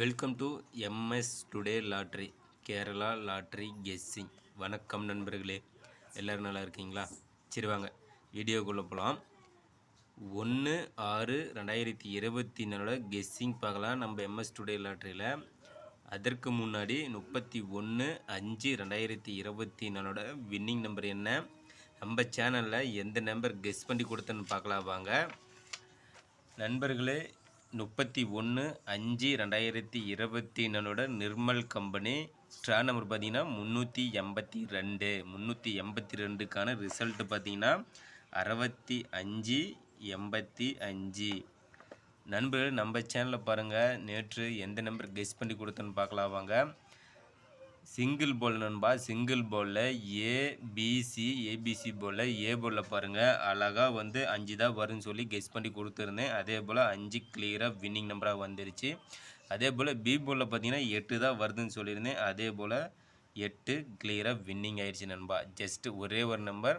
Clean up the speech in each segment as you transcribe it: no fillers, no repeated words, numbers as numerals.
Welcome to MS today lottery Kerala lottery guessing. வணக்கம் நண்பர்களே, எல்லோரும் நல்லா இருக்கீங்களா? சரி வாங்க வீடியோக்குள்ளே போகலாம். 1/6/2024 கெஸ்ஸிங் பார்க்கலாம் நம்ம எம்எஸ் டுடே லாட்ரியில். அதற்கு முன்னாடி 31/5/2024 வின்னிங் நம்பர் என்ன, நம்ம சேனலில் எந்த நம்பர் கெஸ் பண்ணி கொடுத்தேன்னு பார்க்கலாம் வாங்க நண்பர்களே. 31/5/2024 நிர்மல் கம்பெனி ஸ்ட்ரா நம்பர் பார்த்தீங்கன்னா 382. ரிசல்ட்டு பார்த்தீங்கன்னா 6585. நண்பர்கள் நம்ம சேனலில் பாருங்கள், நேற்று எந்த நம்பர் கெஸ் பண்ணி கொடுத்தேன்னு பார்க்கலாம் வாங்க. சிங்கிள் போல் நண்பா, சிங்கிள் போலில் ஏபிசி போலில் ஏ போலில் பாருங்கள், அழகாக 5 தான் வரும்னு சொல்லி கெஸ் பண்ணி கொடுத்துருந்தேன். அதே போல் 5 கிளியராக வின்னிங் நம்பராக வந்துருச்சு. அதே போல் பி போலில் பார்த்தீங்கன்னா 8 தான் வருதுன்னு சொல்லியிருந்தேன். அதே போல் 8 கிளியராக வின்னிங் ஆயிடுச்சு நண்பா. ஜஸ்ட்டு ஒரே ஒரு நம்பர்.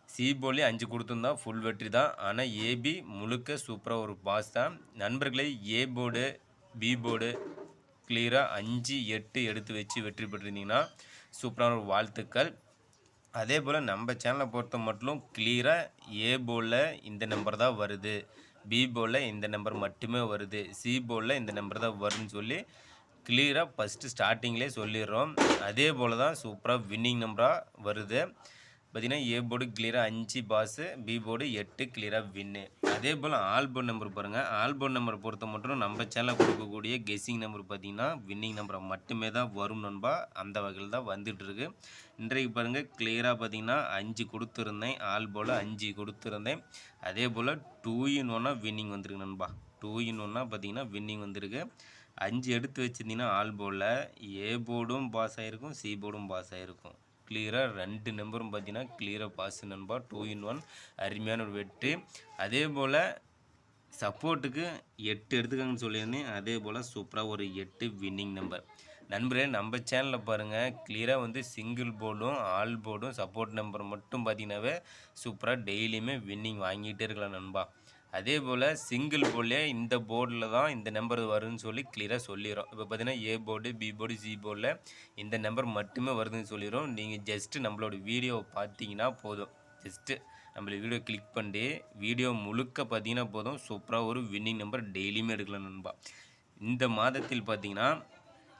சி போலே 5 கொடுத்துருந்தா ஃபுல் வெற்றி தான். ஆனால் ஏபி முழுக்க சூப்பராக ஒரு பாஸ் தான் நண்பர்களே. ஏ போர்டு பி போர்டு கிளியராக 5, 8 எடுத்து வச்சு வெற்றி பெற்றிருந்தீங்கன்னா சூப்பரான ஒரு வாழ்த்துக்கள். அதே போல் நம்ம சேனலை பொறுத்த மட்டும் கிளியராக ஏ போலில் இந்த நம்பர் தான் வருது, பி போலில் இந்த நம்பர் மட்டுமே வருது, சி போலில் இந்த நம்பர் தான் வருதுன்னு சொல்லி கிளியராக ஃபஸ்ட்டு ஸ்டார்டிங்லேயே சொல்லிடுறோம். அதே போல் தான் சூப்பராக வின்னிங் நம்பராக வருது. பார்த்திங்கன்னா ஏ போர்டு கிளியராக 5 பாஸு, பி போர்டு 8 கிளியராக வின்னு. அதே போல் ஆல் போர்டு நம்பர் பாருங்கள். ஆல் போர்டு நம்பரை பொறுத்த மட்டும் நம்ம சேனலில் கொடுக்கக்கூடிய கெஸ்ஸிங் நம்பர் பார்த்திங்கன்னா வின்னிங் நம்பரை மட்டுமே தான் வரும் நண்பா. அந்த வகையில் தான் வந்துட்டுருக்கு. இன்றைக்கு பாருங்கள் கிளியராக பார்த்திங்கன்னா 5 கொடுத்துருந்தேன், ஆல் போல் 5 கொடுத்துருந்தேன். அதே போல் 2 in 1 வின்னிங் வந்துருக்கு நண்பா. 2 in 1 பார்த்திங்கன்னா வின்னிங் வந்திருக்கு. 5 எடுத்து வச்சுருந்தீங்கன்னா ஆல் போர்டில் ஏ போர்டும் பாஸ் ஆகிருக்கும், சி போர்டும் பாஸ் ஆகிருக்கும். கிளியராக 2 நம்பரும் பார்த்தீங்கன்னா கிளியராக பாஸ் நண்பா. 2 in 1 அருமையான ஒரு வெற்றி. அதே போல் சப்போர்ட்டுக்கு 8 எடுத்துக்காங்கன்னு சொல்லியிருந்தேன். அதே போல் சூப்பராக ஒரு 8 வின்னிங் நம்பர். நண்பரே நம்ம சேனலில் பாருங்கள், கிளியராக சிங்கிள் போர்டும் ஆல் போர்டும் சப்போர்ட் நம்பர் மட்டும் பார்த்தீங்கன்னாவே சூப்பராக டெய்லியுமே வின்னிங் வாங்கிட்டே இருக்கலாம் நண்பா. அதே போல் சிங்கிள் போர்டிலே இந்த போர்டில் தான் இந்த நம்பர் வருதுன்னு சொல்லி கிளியராக சொல்லிடுறோம். இப்போ பார்த்தீங்கன்னா A board B board C போர்டில் இந்த நம்பர் மட்டுமே வருதுன்னு சொல்லிடுறோம். நீங்கள் ஜஸ்ட்டு நம்மளோட வீடியோவை பார்த்தீங்கன்னா போதும். ஜஸ்ட்டு நம்மளோட வீடியோ கிளிக் பண்ணி வீடியோ முழுக்க பார்த்தீங்கன்னா போதும், சூப்பராக ஒரு வின்னிங் நம்பர் டெய்லியுமே எடுக்கலாம் நண்பா. இந்த மாதத்தில் பார்த்தீங்கன்னா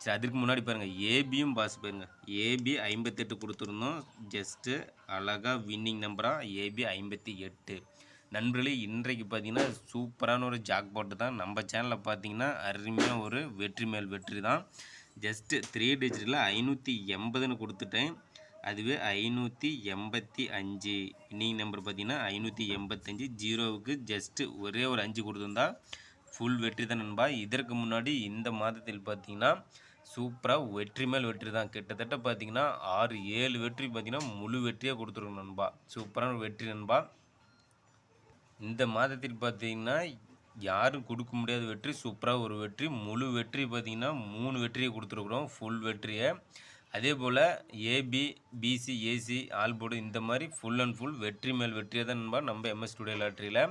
சரி, அதுக்கு முன்னாடி பாருங்கள் ஏபியும் பாஸ் பாருங்கள். ஏபி 58 கொடுத்துருந்தோம். ஜஸ்ட்டு அழகாக வின்னிங் நம்பராக ஏபி 58. நண்பர்களே, இன்றைக்கு பார்த்தீங்கன்னா சூப்பரான ஒரு ஜாக்பாட்டு தான். நம்ம சேனலில் பார்த்தீங்கன்னா அருமையாக ஒரு வெற்றி மேல் வெற்றி தான். ஜஸ்ட்டு 3 டிஜிட்டில் 580ன்னு கொடுத்துட்டேன். அதுவே 585 வின்னிங் நம்பர் பார்த்தீங்கன்னா 585. ஜீரோவுக்கு ஜஸ்ட்டு ஒரே ஒரு 5 கொடுத்துருந்தா ஃபுல் வெற்றி தான் நண்பா. இதற்கு முன்னாடி இந்த மாதத்தில் பார்த்தீங்கன்னா சூப்பராக வெற்றி மேல் வெற்றி தான். கிட்டத்தட்ட பார்த்தீங்கன்னா 6-7 வெற்றி பார்த்தீங்கன்னா முழு வெற்றியாக கொடுத்துருக்கோம் நண்பா. சூப்பரான ஒரு வெற்றி நண்பா. இந்த மாதத்தில் பார்த்தீங்கன்னா யாரும் கொடுக்க முடியாத வெற்றி, சூப்பராக ஒரு வெற்றி, முழு வெற்றி பார்த்தீங்கன்னா 3 வெற்றியை கொடுத்துருக்குறோம், ஃபுல் வெற்றியை. அதே போல் AB BC AC all board இந்த மாதிரி ஃபுல் அண்ட் ஃபுல் வெற்றி மேல் வெற்றியாக தான் நண்பா நம்ம எம்எஸ் டுடே லாட்ரியில்.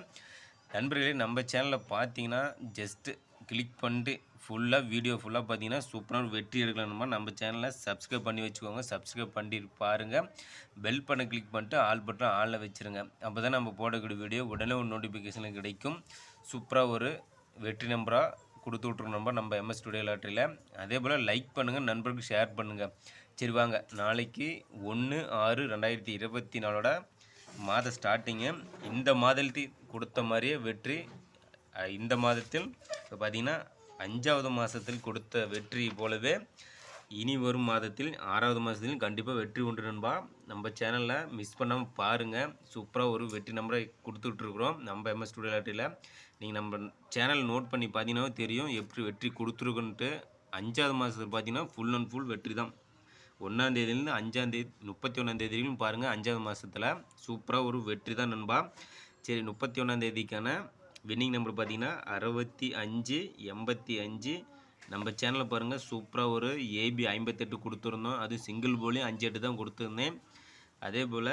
நண்பர்களே, நம்ம சேனலில் பார்த்தீங்கன்னா ஜஸ்ட்டு கிளிக் பண்ணிட்டு ஃபுல்லாக வீடியோ ஃபுல்லாக பார்த்தீங்கன்னா சூப்பரான ஒரு வெற்றி எடுக்கலாம்மா. நம்ம சேனலை சப்ஸ்கிரைப் பண்ணி வச்சுக்கோங்க. சப்ஸ்கிரைப் பண்ணி பாருங்கள். பெல் பண்ண கிளிக் பண்ணிட்டு ஆல் பட்டன் ஆளில் வச்சுருங்க. அப்போ தான் நம்ம போடக்கூடிய வீடியோ உடனே ஒரு நோட்டிஃபிகேஷன் கிடைக்கும். சூப்பராக ஒரு வெற்றி நம்பராக கொடுத்து விட்ருவோம் நம்ம எம்எஸ் டுடே லாட்ரியில். அதே போல் லைக் பண்ணுங்கள், நண்பர்களுக்கு ஷேர் பண்ணுங்கள். சரி வாங்க, நாளைக்கு 1/6/2024 மாத ஸ்டார்டிங்கு. இந்த மாதத்தில் கொடுத்த மாதிரியே வெற்றி இந்த மாதத்தில் இப்போ பார்த்திங்கன்னா 5வது மாதத்தில் கொடுத்த வெற்றி போலவே இனி வரும் மாதத்தில் 6வது மாதத்திலும் கண்டிப்பாக வெற்றி உண்டு நண்பா. நம்ம சேனலில் மிஸ் பண்ணாமல் பாருங்கள். சூப்பராக ஒரு வெற்றி நம்பரை கொடுத்துட்ருக்குறோம் நம்ம எம்எஸ் டுடே லாட்ரியில். நீங்கள் நம்ம சேனல் நோட் பண்ணி பார்த்தீங்கன்னா தெரியும் எப்படி வெற்றி கொடுத்துருக்குன்ட்டு. 5வது மாதத்தில் பார்த்தீங்கன்னா ஃபுல் அண்ட் ஃபுல் வெற்றி தான். 1ஆம் தேதியிலேருந்து 5ஆம் தேதி 31ஆம் தேதியிலும் பாருங்கள். 5வது மாதத்தில் சூப்பராக ஒரு வெற்றி தான் நண்பா. சரி, 31ஆம் தேதிக்கான வின்னிங் நம்பர் பார்த்தீங்கன்னா 6585. நம்ம சேனலில் பாருங்கள் சூப்பராக ஒரு ஏபி 58 கொடுத்துருந்தோம். அதுவும் சிங்கிள் போலையும் 5-8 தான் கொடுத்துருந்தேன். அதே போல்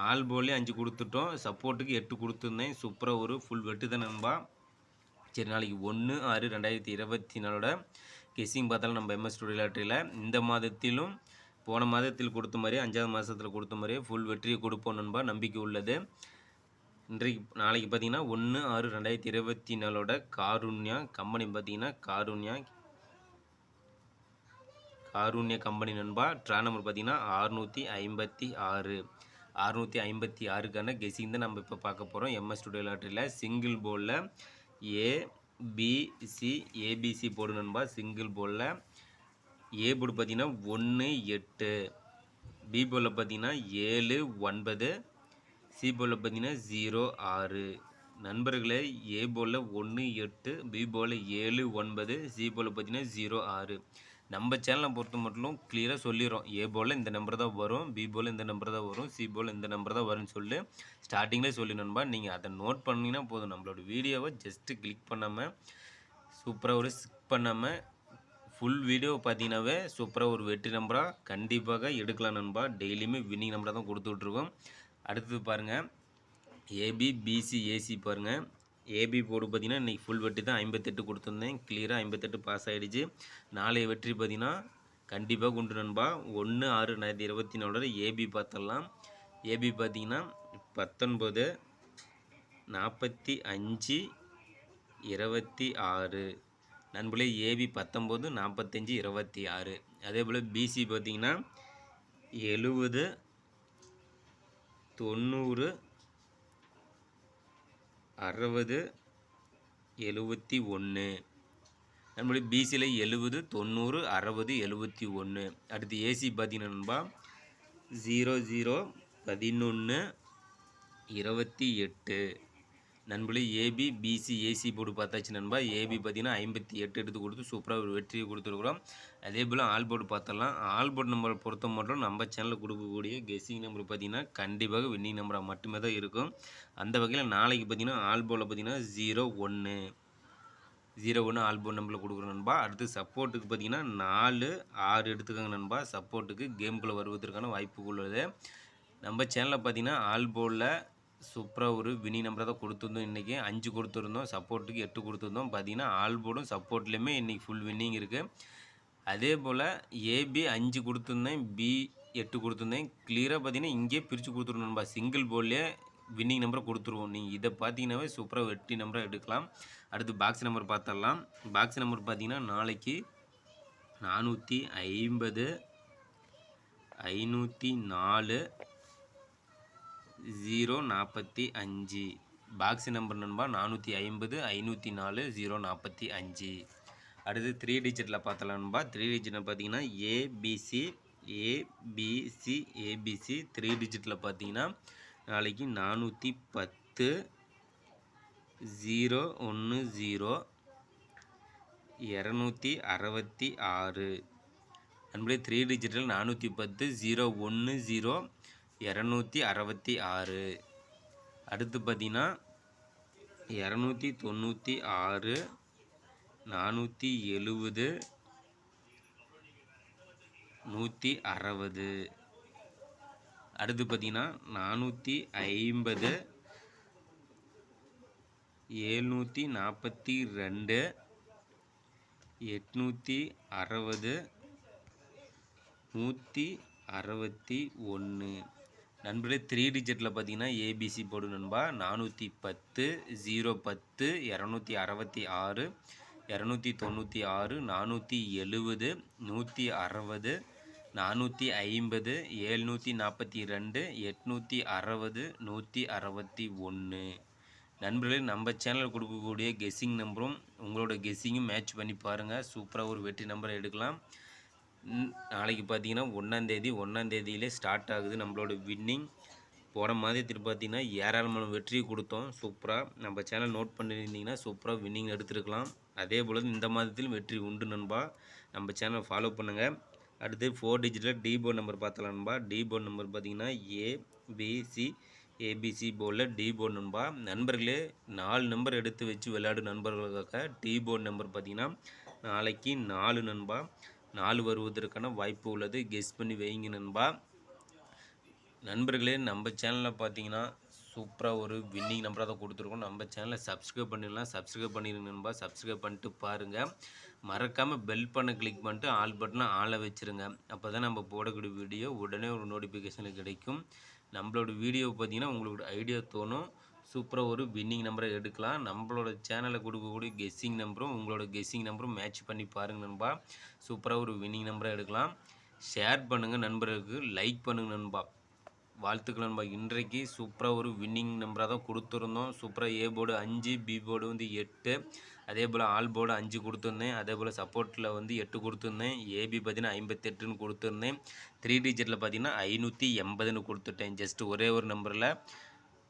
ஆல் போலையும் 5 கொடுத்துட்டோம். சப்போர்ட்டுக்கு 8 கொடுத்துருந்தேன். சூப்பராக ஒரு ஃபுல் வெற்றி தான் நண்பா. சரி, நாளைக்கு 1/6/2024 கெஸ்ஸிங் பார்த்தாலும் நம்ம எம்எஸ் ஸ்டுடியோ லாட்டரியில் இந்த மாதத்திலும் போன மாதத்தில் கொடுத்த மாதிரியே 5வது மாதத்தில் கொடுத்த மாதிரியே ஃபுல் வெற்றியை கொடுப்போம் நண்பா, நம்பிக்கை உள்ளது. நாளைக்கு பார்த்தீங்கன்னா 1/6/2024 காருண்யா கம்பெனி பார்த்தீங்கன்னா காருண்யா கம்பெனி நண்பா. ட்ரா நம்பர் பார்த்தீங்கன்னா 656 கெஸ்ஸிங் தான் நம்ம இப்போ பார்க்க போகிறோம் எம்எஸ் ஸ்டுடியோ லாட்டரியில். சிங்கிள் போலில் ஏபிசி போர்டு நண்பா. சிங்கிள் போலில் ஏ போர்டு பார்த்தீங்கன்னா 1 8, பி போலில் பார்த்தீங்கன்னா 7 9, சி போலில் பார்த்தீங்கன்னா 0 6. நண்பர்களே, ஏ போலில் 1 8, பி போலில் 7 9, சி போலில் பார்த்தீங்கன்னா 0 6. நம்ம சேனலை பொறுத்த மட்டும் கிளியராக சொல்லிடுறோம். ஏ போலில் இந்த நம்பர் தான் வரும், பி போலில் இந்த நம்பர் தான் வரும், சி போலில் இந்த நம்பர் தான் வரும்னு சொல்லி ஸ்டார்டிங்லேயே சொல்லி நண்பா. நீங்கள் அதை நோட் பண்ணிங்கன்னா போதும். நம்மளோட வீடியோவை ஜஸ்ட்டு கிளிக் பண்ணாமல் சூப்பராக ஒரு ஸ்கிப் பண்ணாமல் ஃபுல் வீடியோ பார்த்தீங்கன்னாவே சூப்பராக ஒரு வெற்றி நம்பராக கண்டிப்பாக எடுக்கலாம் நண்பா. டெய்லியுமே வின்னிங் நம்பராக தான் கொடுத்துட்ருக்கோம். அடுத்தது பாருங்கள், ஏபி பிசி ஏசி பாருங்கள். ஏபி போர்டு பார்த்தீங்கன்னா இன்றைக்கி ஃபுல் வெற்றி தான் 58 கொடுத்துருந்தேன். கிளியராக 58 பாஸ் ஆகிடுச்சு. நாளைய வெற்றி பார்த்தீங்கன்னா கண்டிப்பாக உண்டு நண்பா. 1/6/2024 ஏபி பார்த்துடலாம். ஏபி பார்த்தீங்கன்னா 19 45 26. நண்பர்களே, ஏபி 19 45 26. அதே போல் பிசி பார்த்தீங்கன்னா 70 90 60 71. நம்மளுடைய பிசியில் 70 90 60 71. அடுத்து ஏசி பார்த்தீங்கன்னா நண்பா 00 11 28. நண்பர்களே, ஏபி பிசி ஏசி போர்டு பார்த்தாச்சு நண்பா. ஏபி பார்த்தீங்கன்னா 58 எடுத்து கொடுத்து சூப்பராக ஒரு வெற்றியை கொடுத்துருக்குறோம். அதே போல் ஆல் போர்டு பார்த்தலாம். ஆல் போர்டு நம்பரை பொறுத்த மட்டும் நம்ம சேனலில் கொடுக்கக்கூடிய கெஸ்ஸிங் நம்பர் பார்த்தீங்கன்னா கண்டிப்பாக வின்னிங் நம்பராக மட்டுமே தான் இருக்கும். அந்த வகையில் நாளைக்கு பார்த்தீங்கன்னா ஆல் போர்டில் பார்த்தீங்கன்னா 01 ஆல் போர்டு நம்பரில் கொடுக்குறோம் நண்பா. அடுத்து சப்போர்ட்டுக்கு பார்த்தீங்கன்னா 4 6 எடுத்துக்கோங்க நண்பா. சப்போர்ட்டுக்கு கேமுக்குள்ளே வருவதற்கான வாய்ப்பு உள்ளது. நம்ம சேனலில் பார்த்தீங்கன்னா ஆல் போர்டில் சூப்பராக ஒரு வின்னிங் நம்பரை தான் கொடுத்துருந்தோம். இன்றைக்கி 5 கொடுத்துருந்தோம், சப்போர்ட்டுக்கு 8 கொடுத்துருந்தோம். பார்த்தீங்கன்னா ஆல் போர்டும் சப்போர்ட்லேயுமே இன்றைக்கி ஃபுல் வின்னிங் இருக்குது. அதே போல் ஏபி 5 கொடுத்துருந்தேன், பி 8 கொடுத்துருந்தேன். கிளியராக பார்த்தீங்கன்னா இங்கேயே பிரித்து கொடுத்துருந்தோம் நண்பா. சிங்கிள் போர்ட்லேயே வின்னிங் நம்பரை கொடுத்துருவோம். நீங்கள் இதை பார்த்தீங்கன்னாவே சூப்பராக வெற்றி நம்பரை எடுக்கலாம். அடுத்து பாக்ஸ் நம்பர் பார்த்துடலாம். பாக்ஸ் நம்பர் பார்த்தீங்கன்னா நாளைக்கு 450 504 045. பாக்ஸ் நம்பர் நண்பா 450 504 045. அடுத்து 3 டிஜிட்டில் பார்த்தலாம் நண்பா. 3 டிஜிட்டில் பார்த்தீங்கன்னா ஏபிசி 3 டிஜிட்டில் பார்த்தீங்கன்னா நாளைக்கு 410 010 266. நண்பர்களே, 3 டிஜிட்டில் 410 010 266. அடுத்து பார்த்தீங்கன்னா 296 470 160. அடுத்து பார்த்தீங்கன்னா 450 742 860 161. நண்பர்களே, 3 டிஜிட்டில் பார்த்தீங்கன்னா ஏபிசி போர்டு நண்பா 410 010 266 296 470 160 450 742 860 161. நண்பர்களே, நம்ம சேனலில் கொடுக்கக்கூடிய கெஸ்ஸிங் நம்பரும் உங்களோட கெஸ்ஸிங்கும் மேட்ச் பண்ணி பாருங்கள். சூப்பராக ஒரு வெற்றி நம்பரை எடுக்கலாம். நாளைக்கு பார்த்தீங்கன்னா 1ஆம் தேதியிலே ஸ்டார்ட் ஆகுது நம்மளோட வின்னிங். போன மாதத்தில் பார்த்தீங்கன்னா ஏராளமான வெற்றியை கொடுத்தோம். சூப்பராக நம்ம சேனல் நோட் பண்ணியிருந்தீங்கன்னா சூப்பராக வின்னிங் எடுத்துருக்கலாம். அதே போல் இந்த மாதத்திலும் வெற்றி உண்டு நண்பா. நம்ம சேனலை ஃபாலோ பண்ணுங்கள். அடுத்து 4 டிஜிட்டில் டி போர்டு நம்பர் பார்த்தலாம் நண்பா. டி போர்டு நம்பர் பார்த்தீங்கன்னா ஏபிசி போர்டில் டி போர்டு நண்பா. நண்பர்களே, 4 நம்பர் எடுத்து வச்சு விளையாடு நண்பர்களுக்காக டி போர்டு நம்பர் பார்த்தீங்கன்னா நாளைக்கு 4 நண்பா. 4 வருவதற்கான வாய்ப்பு உள்ளது. கெஸ் பண்ணி வைங்க நண்பா. நண்பர்களே, நம்ம சேனலில் பார்த்தீங்கன்னா சூப்பராக ஒரு வின்னிங் நம்பராக தான் கொடுத்துருக்கோம். நம்ம சேனலை சப்ஸ்கிரைப் பண்ணிடலாம், சப்ஸ்கிரைப் பண்ணிடுங்க நண்பா. சப்ஸ்கிரைப் பண்ணிட்டு பாருங்கள். மறக்காமல் பெல் பண்ண கிளிக் பண்ணிட்டு ஆல் பட்டனை ஆளை வச்சுருங்க. அப்போ தான் நம்ம போடக்கூடிய வீடியோ உடனே ஒரு நோட்டிஃபிகேஷனில் கிடைக்கும். நம்மளோட வீடியோ பார்த்திங்கன்னா உங்களோட ஐடியா தோணும். சூப்பராக ஒரு வின்னிங் நம்பரை எடுக்கலாம். நம்மளோட சேனலில் கொடுக்கக்கூடிய கெஸ்ஸிங் நம்பரும் உங்களோட கெஸ்ஸிங் நம்பரும் மேட்ச் பண்ணி பாருங்கள் நண்பா. சூப்பராக ஒரு வின்னிங் நம்பரை எடுக்கலாம். ஷேர் பண்ணுங்கள் நண்பர்களுக்கு, லைக் பண்ணுங்கள் நண்பா. வாழ்த்துக்கள் நண்பா. இன்றைக்கு சூப்பராக ஒரு வின்னிங் நம்பராக தான் கொடுத்துருந்தோம். சூப்பராக ஏ போர்டு 5, பி போர்டு வந்து 8, அதே போல் ஆல் போர்டு 5 கொடுத்துருந்தேன். அதே போல் சப்போர்ட்டில் வந்து 8 கொடுத்துருந்தேன். ஏபி பார்த்தீங்கன்னா 58ன்னு கொடுத்துருந்தேன். 3 டிஜிட்டில் பார்த்தீங்கன்னா 580ன்னு கொடுத்துட்டேன். ஜஸ்ட் ஒரே ஒரு நம்பரில்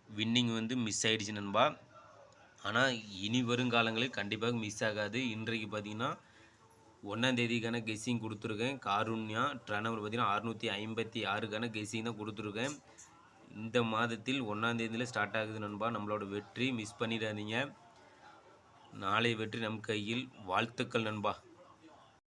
வின்னிங் வந்து மிஸ் ஆகிடுச்சு நண்பா. ஆனால் இனி வருங்காலங்களில் கண்டிப்பாக மிஸ் ஆகாது. இன்றைக்கு பார்த்தீங்கன்னா 1ஆம் தேதிக்கான கெஸ்ஸிங் கொடுத்துருக்கேன். காருண்யா ட்ரானவர் பார்த்தீங்கன்னா 656க்கான கெஸ்ஸிங் தான் கொடுத்துருக்கேன். இந்த மாதத்தில் 1ஆம் தேதியில் ஸ்டார்ட் ஆகுது நண்பா நம்மளோட வெற்றி. மிஸ் பண்ணிடாதீங்க. நாளை வெற்றி நம் கையில். வாழ்த்துக்கள் நண்பா.